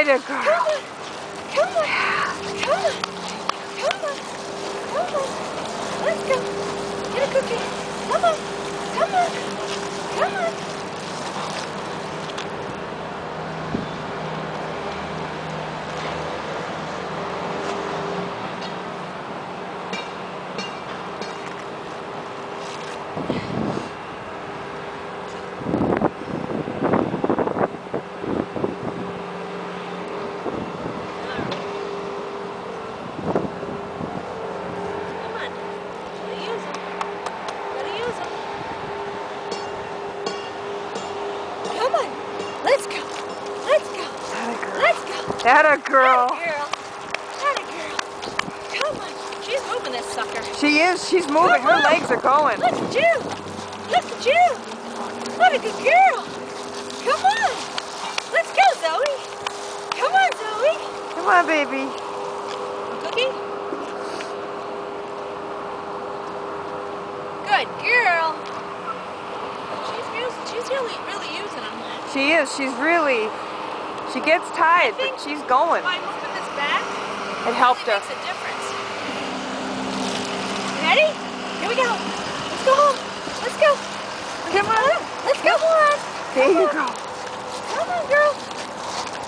a girl. Come on. Come on. Come on. Come on. Let's go. Get a cookie. Come on. Come on. Come on. Come on, let's go. Let's go. Let's go. Atta girl. Atta girl. Come on. She's moving this sucker. She is. She's moving. Her legs are going. Look at you. Look at you. What a good girl. Come on. Let's go, Zoe. Come on, Zoe. Come on, baby. Cookie? Good girl. She's really using them. She is. She gets tired, but she's going. By moving this back, It helped her. makes a difference. Ready? Here we go. Let's go home. Let's go. Come on. Let's go. Come on. There you go. Come on, girl.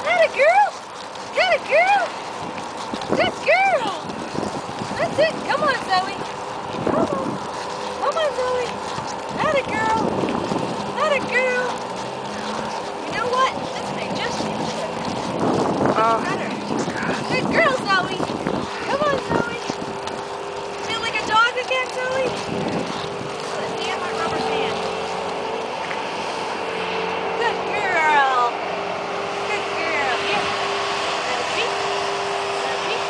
Atta girl. Atta girl. Good girl. That's it. Come on, Zoe. Come on. Come on, Zoe. Atta girl. Atta girl. You know what? This thing just seems Oh, better. Good girl, Zoe. Come on, Zoe. Feel like a dog again, Zoe? Let's see my rubber band. Good girl. Good girl. Here. Little cheek. Little cheek.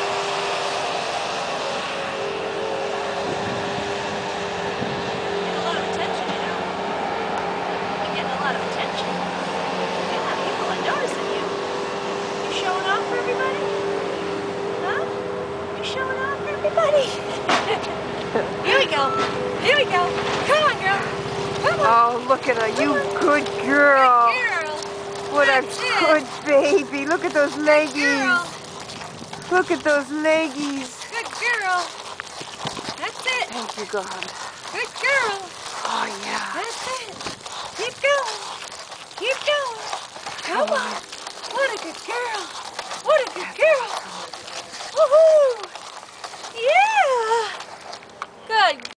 Getting a lot of attention, you know. You're getting a lot of attention. Yeah, people are noticing you. You showing off for everybody? Huh? You showing off for everybody? Here we go. Here we go. Come on, girl. Come on. oh, look at her. You good girl. Good girl. What a That's it. good baby. Look at those Good leggies. girl. Look at those leggies. Good girl. That's it. Thank you, God. Good girl. Oh, yeah. That's it. Keep going. Keep going. Come on. What a good girl. What a good girl. Woohoo. Yeah. Good.